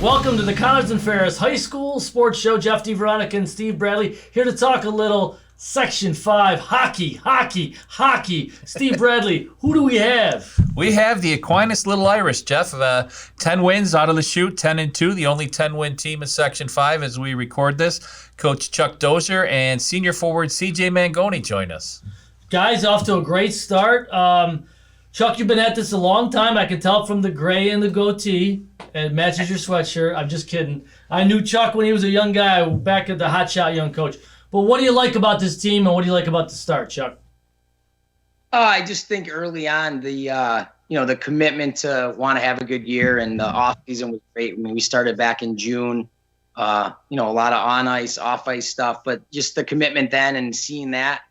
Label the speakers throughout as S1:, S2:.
S1: Welcome to the Connors and Ferris High School Sports Show. Jeff DiVeronica and Steve Bradley here to talk a little Section 5 hockey. Steve Bradley, who do we have?
S2: We have the Aquinas LIL Irish, Jeff. 10 wins out of the chute, 10-2, the only 10-win team in Section 5 as we record this. Coach Chuck Dossier and senior forward CJ Mangone join us.
S1: Guys, off to a great start. Chuck, you've been at this a long time. I can tell from the gray and the goatee. It matches your sweatshirt. I'm just kidding. I knew Chuck when he was a young guy back at the hotshot young coach. But what do you like about this team, and what do you like about the start, Chuck?
S3: I just think early on the commitment to want to have a good year, and the off season was great. I mean, we started back in June. A lot of on ice, off ice stuff, but just the commitment then and seeing that.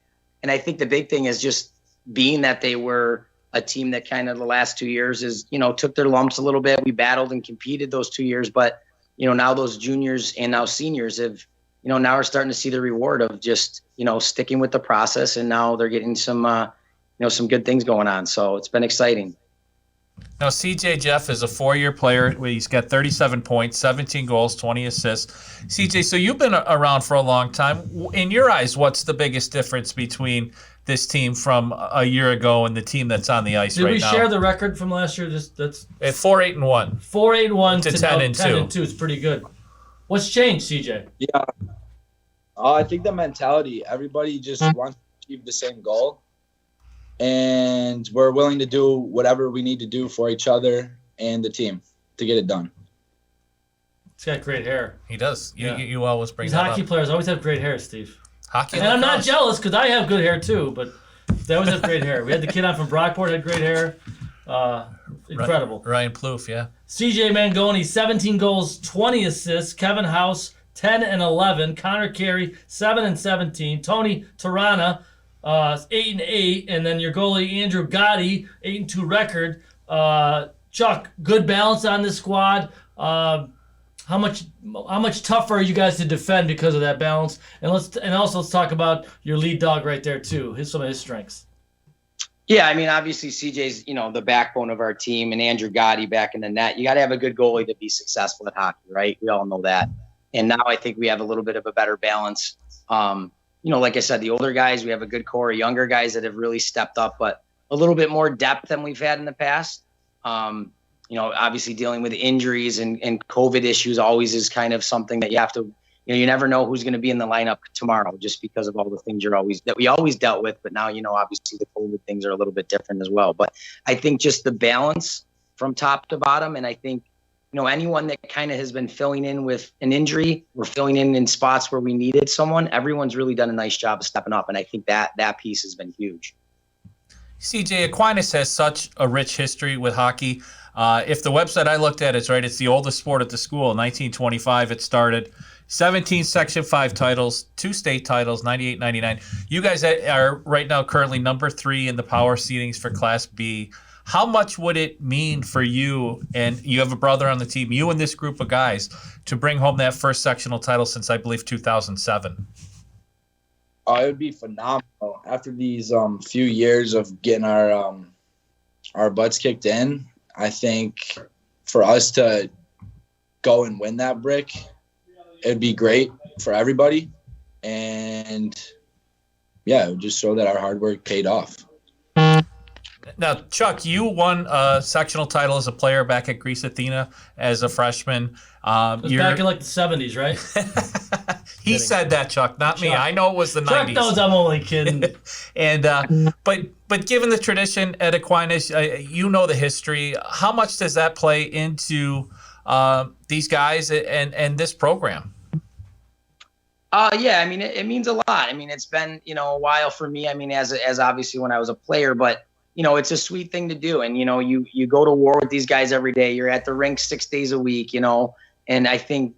S3: And I think the big thing is just being that they were a team that kind of the last 2 years is, took their lumps a little bit. We battled and competed those 2 years, but, now those juniors and now seniors have, now we're starting to see the reward of just, sticking with the process. And now they're getting some, some good things going on. So it's been exciting.
S2: Now, CJ Jeff is a 4-year player. He's got 37 points, 17 goals, 20 assists. CJ, so you've been around for a long time. In your eyes, what's the biggest difference between this team from a year ago and the team that's on the ice right now?
S1: Did we share the record from last year? That's
S2: 4-8-1.
S1: 4-8-1
S2: to 10-2.
S1: 10-2 is pretty good. What's changed, CJ?
S4: Yeah. I think the mentality, everybody just wants to achieve the same goal. And we're willing to do whatever we need to do for each other and the team to get it done.
S1: He's got great hair.
S2: He does.
S1: Yeah.
S2: You always bring
S1: These
S2: that
S1: hockey
S2: up.
S1: players always have great hair, Steve.
S2: Hockey
S1: and I'm not jealous because I have good hair too, but they always have great hair. We had the kid on from Brockport, had great hair. Incredible.
S2: Ryan Plouffe, yeah.
S1: CJ Mangone, 17 goals, 20 assists. Kevin House, 10 and 11. Connor Carey, 7 and 17. Tony Tirana, 8 and 8. And then your goalie, Andrew Gotti, 8 and 2 record. Chuck, good balance on this squad. How much tougher are you guys to defend because of that balance? And also let's talk about your lead dog right there too. Some of his strengths.
S3: Yeah, I mean, obviously CJ's, the backbone of our team, and Andrew Gotti back in the net. You got to have a good goalie to be successful at hockey, right? We all know that. And now I think we have a little bit of a better balance. Like I said, the older guys, we have a good core, younger guys that have really stepped up, but a little bit more depth than we've had in the past. Obviously dealing with injuries and COVID issues always is kind of something that you have to, you never know who's going to be in the lineup tomorrow just because of all the things that we always dealt with. But now, obviously the COVID things are a little bit different as well. But I think just the balance from top to bottom. And I think, anyone that kind of has been filling in with an injury or filling in spots where we needed someone, everyone's really done a nice job of stepping up. And I think that piece has been huge.
S2: CJ, Aquinas has such a rich history with hockey. If the website I looked at is right, it's the oldest sport at the school. 1925 it started. 17 Section 5 titles, 2 state titles, 98, 99. You guys are right now currently number 3 in the power seedings for Class B. How much would it mean for you, and you have a brother on the team, you and this group of guys, to bring home that first sectional title since, I believe, 2007?
S4: It would be phenomenal. After these few years of getting our butts kicked in, I think for us to go and win that brick, it'd be great for everybody. And, yeah, it would just show that our hard work paid off.
S2: Now, Chuck, you won a sectional title as a player back at Greece Athena as a freshman.
S1: It was back in like the 70s, right?
S2: He said that, Chuck, not me. I know it was the 90s.
S1: Chuck knows I'm only kidding.
S2: And but given the tradition at Aquinas, you know the history. How much does that play into these guys and this program?
S3: Yeah, I mean, it means a lot. I mean, it's been, a while for me. I mean, as obviously when I was a player, but it's a sweet thing to do. And, you go to war with these guys every day. You're at the rink 6 days a week, and I think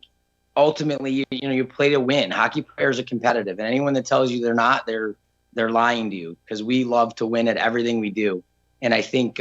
S3: ultimately, you play to win. Hockey players are competitive, and anyone that tells you they're not, they're lying to you, because we love to win at everything we do. And I think,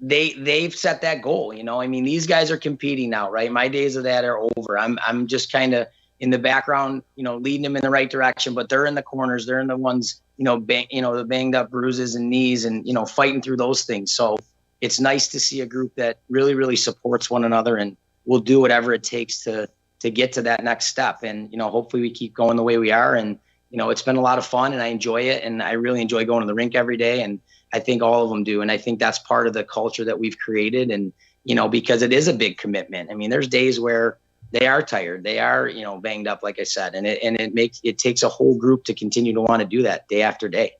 S3: they've set that goal. I mean, these guys are competing now, right? My days of that are over. I'm just kind of in the background, leading them in the right direction, but they're in the corners. They're in the ones, the banged up bruises and knees and, fighting through those things. So it's nice to see a group that really, really supports one another and, we'll do whatever it takes to get to that next step. And, hopefully we keep going the way we are. And, it's been a lot of fun and I enjoy it. And I really enjoy going to the rink every day. And I think all of them do. And I think that's part of the culture that we've created. And, because it is a big commitment. I mean, there's days where they are tired. They are, banged up, like I said, and it takes a whole group to continue to want to do that day after day.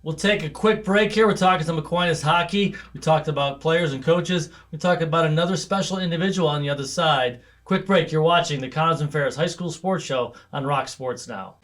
S1: We'll take a quick break here. We're talking some Aquinas hockey. We talked about players and coaches. We talked about another special individual on the other side. Quick break. You're watching the Connors and Ferris High School Sports Show on Rock Sports Now.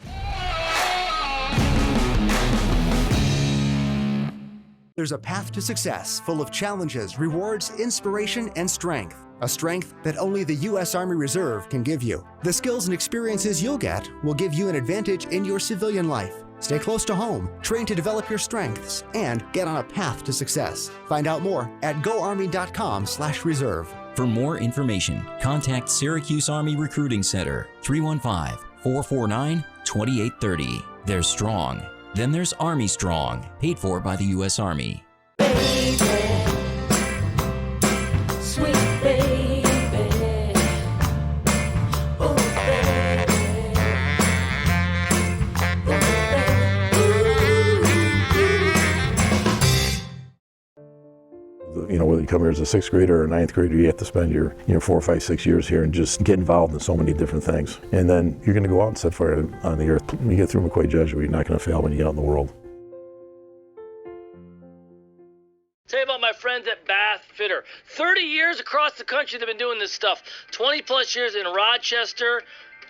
S5: There's a path to success full of challenges, rewards, inspiration, and strength. A strength that only the U.S. Army Reserve can give you. The skills and experiences you'll get will give you an advantage in your civilian life. Stay close to home, train to develop your strengths, and get on a path to success. Find out more at goarmy.com/reserve.
S6: For more information, contact Syracuse Army Recruiting Center, 315-449-2830. There's strong. Then there's Army Strong, paid for by the U.S. Army.
S7: Whether you come here as a 6th grader or a 9th grader, you have to spend your 4, 5, 6 years here and just get involved in so many different things. And then you're going to go out and set fire on the earth. When you get through McQuaid Jesuit, you're not going to fail when you get out in the world.
S1: Tell you about my friends at Bath Fitter. 30 years across the country they've been doing this stuff. 20 plus years in Rochester.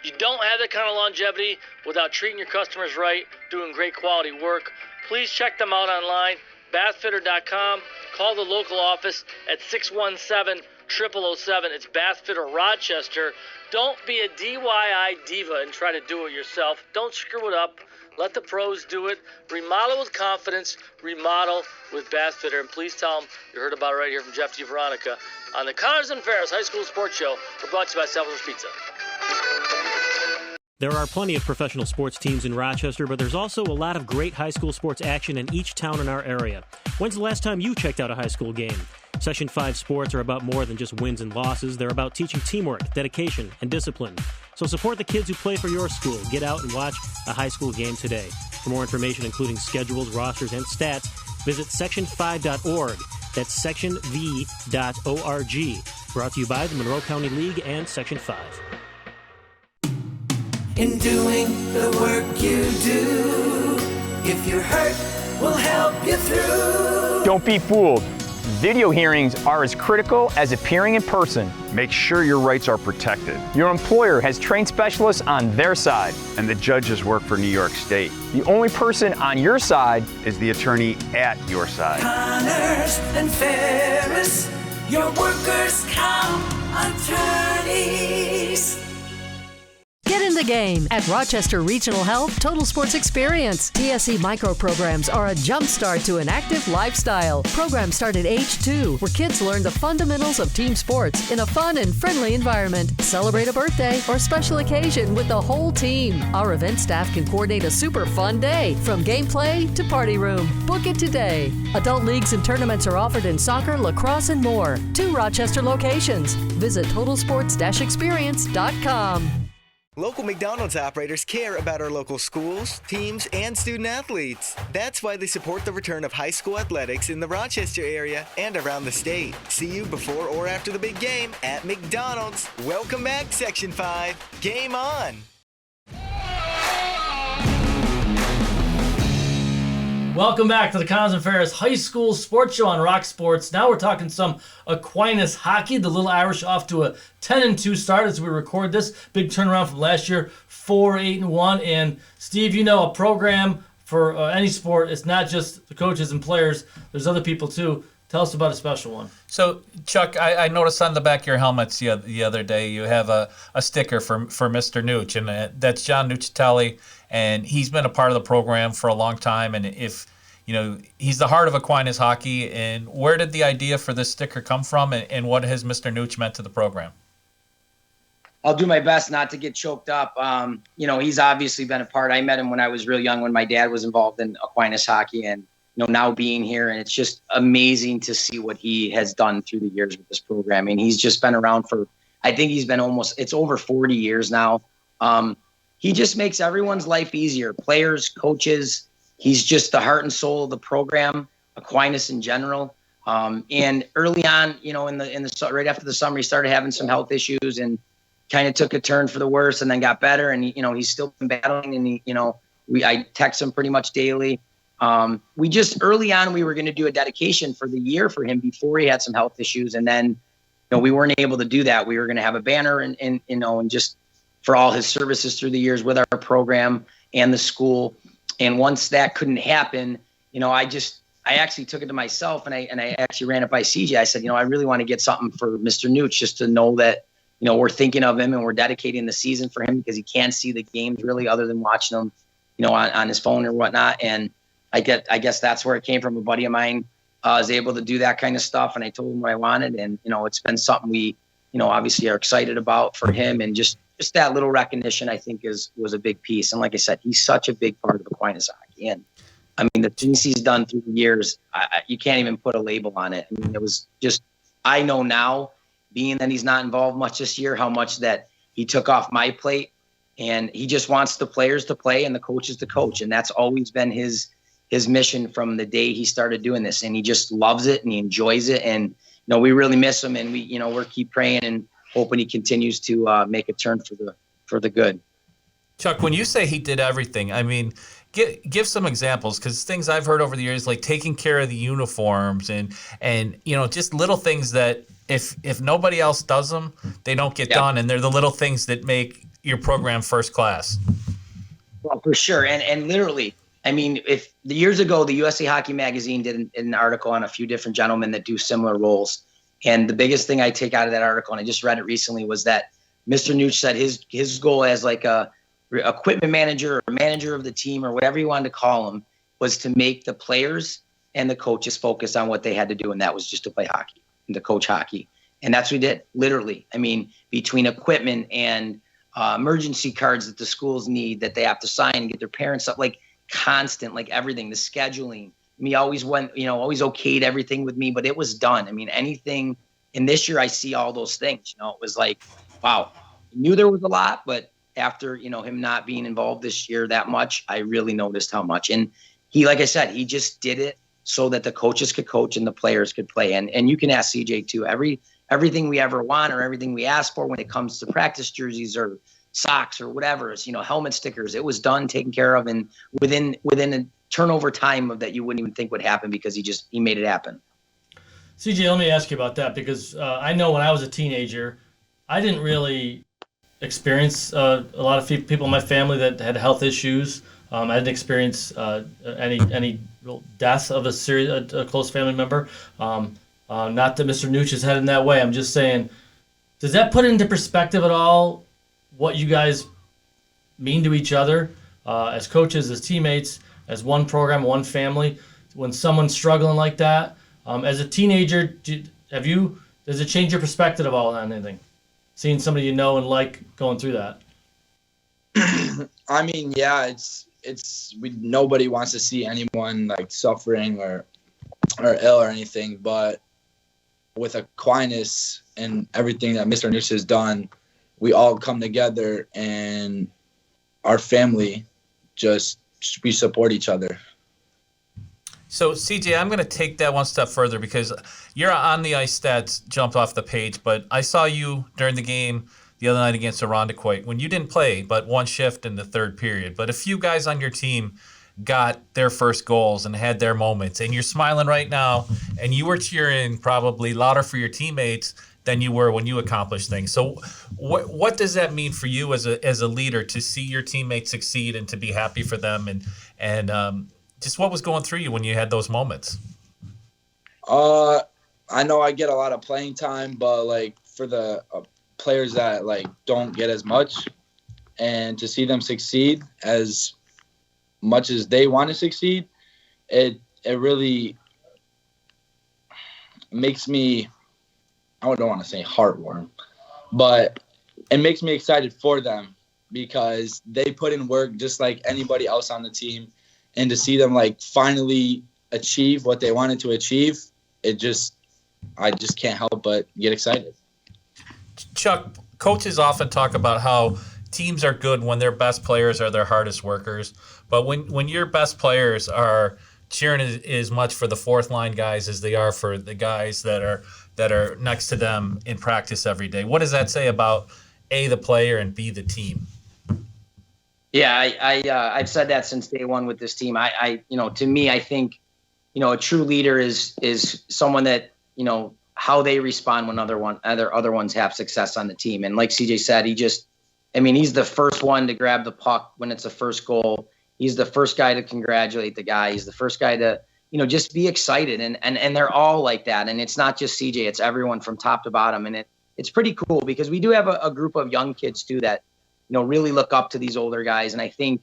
S1: You don't have that kind of longevity without treating your customers right, doing great quality work. Please check them out online, bathfitter.com. Call the local office at 617-0007. It's Bath Fitter Rochester. Don't be a DIY diva and try to do it yourself. Don't screw it up. Let the pros do it. Remodel with confidence. Remodel with Bath Fitter. And please tell them you heard about it right here from Jeff DiVeronica on the Connors and Ferris High School Sports Show. We're brought to you by Salvador's Pizza.
S8: There are plenty of professional sports teams in Rochester, but there's also a lot of great high school sports action in each town in our area. When's the last time you checked out a high school game? Section 5 sports are about more than just wins and losses. They're about teaching teamwork, dedication, and discipline. So support the kids who play for your school. Get out and watch a high school game today. For more information, including schedules, rosters, and stats, visit section5.org. That's sectionv.org. Brought to you by the Monroe County League and Section 5.
S9: In doing the work you do, if you're hurt, we'll help you through.
S10: Don't be fooled. Video hearings are as critical as appearing in person.
S11: Make sure your rights are protected.
S10: Your employer has trained specialists on their side.
S11: And the judges work for New York State.
S10: The only person on your side
S11: is the attorney at your side.
S9: Connors and Ferris, your workers' comp attorneys.
S12: Get in the game at Rochester Regional Health Total Sports Experience. TSE micro programs are a jumpstart to an active lifestyle. Programs start at age 2, where kids learn the fundamentals of team sports in a fun and friendly environment. Celebrate a birthday or special occasion with the whole team. Our event staff can coordinate a super fun day, from gameplay to party room. Book it today. Adult leagues and tournaments are offered in soccer, lacrosse, and more. 2 Rochester locations. Visit totalsports-experience.com.
S13: Local McDonald's operators care about our local schools, teams, and student athletes. That's why they support the return of high school athletics in the Rochester area and around the state. See you before or after the big game at McDonald's. Welcome back, Section 5. Game on!
S1: Welcome back to the Connors and Ferris High School Sports Show on Rock Sports. Now we're talking some Aquinas hockey. The LIL Irish off to a 10-2 start as we record this. Big turnaround from last year, 4-8-1. And Steve, a program for any sport, it's not just the coaches and players. There's other people too. Tell us about a special one.
S2: So, Chuck, I noticed on the back of your helmets the other day you have a sticker for Mr. Nucc, and that's John Nuccitelli, and he's been a part of the program for a long time. And if he's the heart of Aquinas hockey. And where did the idea for this sticker come from, and what has Mr. Nucc meant to the program?
S3: I'll do my best not to get choked up. He's obviously been a part. I met him when I was real young, when my dad was involved in Aquinas hockey, and now being here. And it's just amazing to see what he has done through the years with this program. I mean, he's just been around for, I think he's been it's over 40 years now. He just makes everyone's life easier. Players, coaches, he's just the heart and soul of the program, Aquinas in general. And early on, right after the summer, he started having some health issues and kind of took a turn for the worse and then got better. And, he's still been battling, and I text him pretty much daily. We just early on, we were going to do a dedication for the year for him before he had some health issues. And then, we weren't able to do that. We were going to have a banner and just for all his services through the years with our program and the school. And once that couldn't happen, I actually took it to myself and I actually ran it by CJ. I said, I really want to get something for Mr. Nooch just to know that, we're thinking of him and we're dedicating the season for him because he can't see the games really other than watching them, on his phone or whatnot. And I guess that's where it came from. A buddy of mine was able to do that kind of stuff. And I told him what I wanted. And, it's been something we, obviously are excited about for him. And just that little recognition, I think was a big piece. And like I said, he's such a big part of Aquinas hockey. And I mean, the things he's done through the years, you can't even put a label on it. I mean, it was just, I know now, being that he's not involved much this year, how much that he took off my plate. And he just wants the players to play and the coaches to coach. And that's always been his mission from the day he started doing this. And he just loves it and he enjoys it. And, we really miss him. And we're keep praying and hoping he continues to make a turn for the good.
S2: Chuck, when you say he did everything, I mean, give some examples, because things I've heard over the years, like taking care of the uniforms and just little things that if nobody else does them, they don't get done. And they're the little things that make your program first class.
S3: Well, for sure. And literally, I mean, if the years ago, the USA Hockey Magazine did an article on a few different gentlemen that do similar roles. And the biggest thing I take out of that article, and I just read it recently, was that Mr. Nooch said his goal as like a equipment manager or manager of the team or whatever you wanted to call him was to make the players and the coaches focus on what they had to do. And that was just to play hockey and to coach hockey. And that's what we did, literally. I mean, between equipment and emergency cards that the schools need that they have to sign and get their parents up, like constant, like everything, the scheduling. Me always went, always okayed everything with me, but it was done. I mean, anything. And this year I see all those things, it was like, wow, knew there was a lot, but after, him not being involved this year that much, I really noticed how much. And he, like I said, he just did it so that the coaches could coach and the players could play. And you can ask CJ too, everything we ever want or everything we ask for when it comes to practice jerseys or socks or whatever, helmet stickers, it was done, taken care of, and within a turnover time of that you wouldn't even think would happen because he made it happen.
S1: CJ, let me ask you about that, because I know when I was a teenager, I didn't really experience a lot of people in my family that had health issues. I didn't experience any real death of a close family member. Not that Mr. Nooch is heading that way. I'm just saying, does that put into perspective at all what you guys mean to each other as coaches, as teammates, as one program, one family? When someone's struggling like that, as a teenager, does it change your perspective at all on anything? Seeing somebody and like going through that.
S4: I mean, yeah, nobody wants to see anyone like suffering or ill or anything, but with Aquinas and everything that Mr. Nooch has done, we all come together and our family we support each other.
S2: So, CJ, I'm going to take that one step further, because your on the ice stats jumped off the page, but I saw you during the game the other night against Irondequoit when you didn't play but one shift in the third period. But a few guys on your team got their first goals and had their moments, and you're smiling right now, and you were cheering probably louder for your teammates than you were when you accomplished things. So what does that mean for you as a leader, to see your teammates succeed and to be happy for them, and just what was going through you when you had those moments?
S4: I know I get a lot of playing time, but like for the players that like don't get as much, and to see them succeed as much as they want to succeed, it really makes me, I don't want to say heartwarmed, but it makes me excited for them, because they put in work just like anybody else on the team. And to see them like finally achieve what they wanted to achieve, I just can't help but get excited.
S2: Chuck, coaches often talk about how teams are good when their best players are their hardest workers. But when your best players are cheering as much for the fourth line guys as they are for the guys that are next to them in practice every day, what does that say about A, the player, and B, the team?
S3: Yeah, I've said that since day one with this team. To me, I think, a true leader is someone that, how they respond when other ones have success on the team. And like CJ said, he's the first one to grab the puck when it's a first goal. He's the first guy to congratulate the guy. He's the first guy to, just be excited. And they're all like that. And it's not just CJ, it's everyone from top to bottom. And it's pretty cool because we do have a group of young kids too that, really look up to these older guys. And I think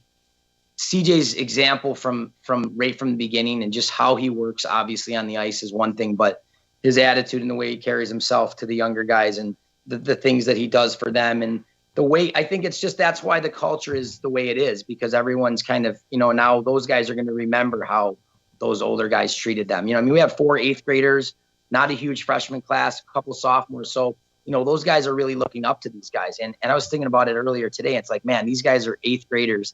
S3: CJ's example from right from the beginning and just how he works obviously on the ice is one thing, but his attitude and the way he carries himself to the younger guys and the things that he does for them and the way, I think it's just, that's why the culture is the way it is, because everyone's kind of, now those guys are going to remember how those older guys treated them. We have 4 8th graders, not a huge freshman class, a couple sophomores. So, those guys are really looking up to these guys. And I was thinking about it earlier today. It's like, man, these guys are 8th graders.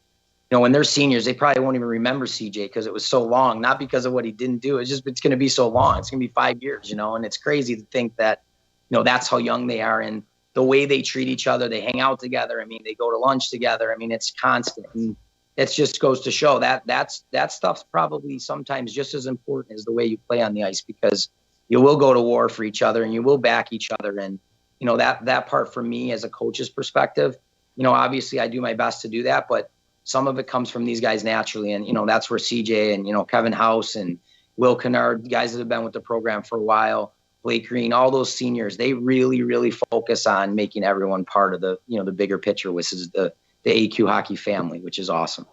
S3: When they're seniors, they probably won't even remember CJ because it was so long, not because of what he didn't do. It's going to be so long. It's going to be 5 years, and it's crazy to think that, that's how young they are. And the way they treat each other, they hang out together. They go to lunch together. It's constant. And it just goes to show that stuff's probably sometimes just as important as the way you play on the ice, because you will go to war for each other and you will back each other. And, that part for me as a coach's perspective, obviously I do my best to do that, but some of it comes from these guys naturally. And, that's where CJ and, Kevin House and Will Kennard, guys that have been with the program for a while, Blake Green, all those seniors, they really, really focus on making everyone part of the, the bigger picture, which is the AQ hockey family, which is awesome.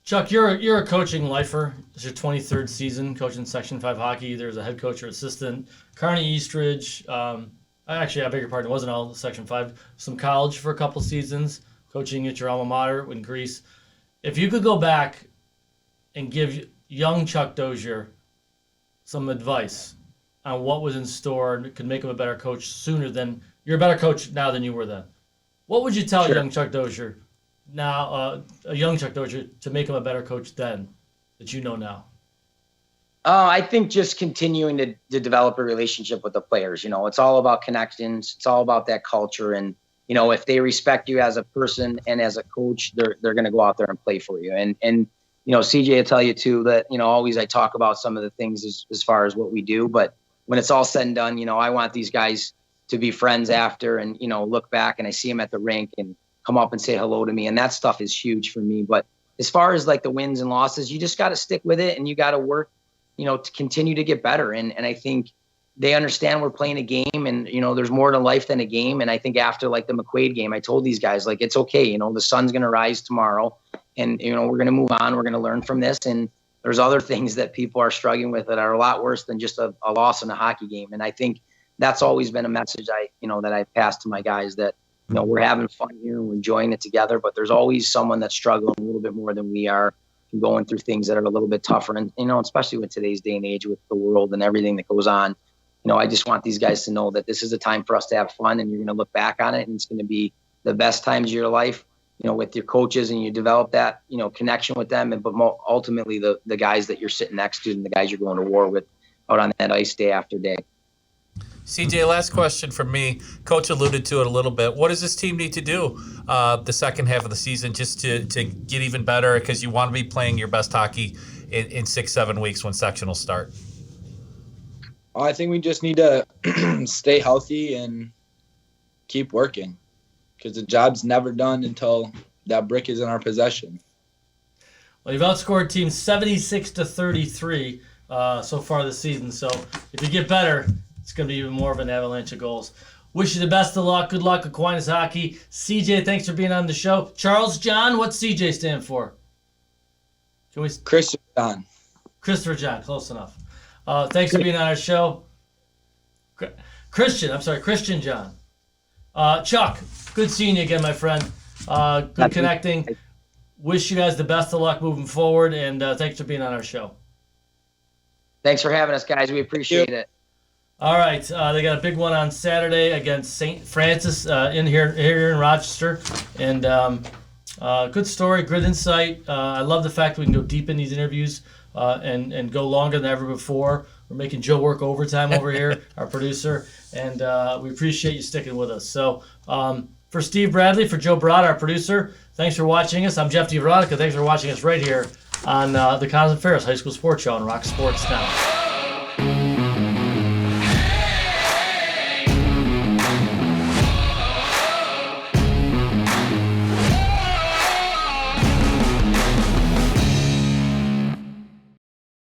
S1: Chuck, you're a coaching lifer. It's your 23rd season coaching Section 5 hockey. There's a head coach or assistant. Kearney Eastridge. Actually, I beg your pardon, it wasn't all Section 5. Some college for a couple seasons, coaching at your alma mater in Greece. If you could go back and give young Chuck Dozier some advice on what was in store and could make him a better coach sooner than – you're a better coach now than you were then. What would you tell young Chuck Dozier now, a young Chuck Dozier, to make him a better coach then that you know now?
S3: I think just continuing to develop a relationship with the players. It's all about connections. It's all about that culture. And, if they respect you as a person and as a coach, they're going to go out there and play for you. And CJ will tell you too that, always I talk about some of the things as far as what we do. But when it's all said and done, I want these guys to be friends after and, look back and I see them at the rink and come up and say hello to me. And that stuff is huge for me. But as far as like the wins and losses, you just got to stick with it and you got to work, to continue to get better. And I think they understand we're playing a game and, there's more to life than a game. And I think after like the McQuaid game, I told these guys, like, it's okay. The sun's going to rise tomorrow and, we're going to move on. We're going to learn from this. And there's other things that people are struggling with that are a lot worse than just a loss in a hockey game. And I think that's always been a message that I passed to my guys that, we're having fun here, we're enjoying it together, but there's always someone that's struggling a little bit more than we are and going through things that are a little bit tougher. And, especially with today's day and age with the world and everything that goes on, I just want these guys to know that this is a time for us to have fun and you're going to look back on it and it's going to be the best times of your life, with your coaches and you develop that, connection with them. And, but ultimately the guys that you're sitting next to and the guys you're going to war with out on that ice day after day.
S2: CJ, last question from me. Coach alluded to it a little bit. What does this team need to do the second half of the season just to get even better? Because you want to be playing your best hockey in 6-7 weeks when sectionals start.
S4: I think we just need to stay healthy and keep working because the job's never done until that brick is in our possession.
S1: Well, you've outscored teams 76-33 so far this season. So if you get better, it's going to be even more of an avalanche of goals. Wish you the best of luck. Good luck, Aquinas Hockey. CJ, thanks for being on the show. Charles John, what's CJ stand for?
S4: Christopher John.
S1: Christopher John, close enough. Thanks for being on our show. Christian John. Chuck, good seeing you again, my friend. Good connecting. Wish you guys the best of luck moving forward, and thanks for being on our show.
S3: Thanks for having us, guys. We appreciate it.
S1: All right, they got a big one on Saturday against St. Francis here in Rochester, and good story, good insight. I love the fact that we can go deep in these interviews and go longer than ever before. We're making Joe work overtime over here, our producer, and we appreciate you sticking with us. So for Steve Bradley, for Joe Broad, our producer, thanks for watching us. I'm Jeff DiVeronica. Thanks for watching us right here on the Connors and Ferris High School Sports Show on Rock Sports Now.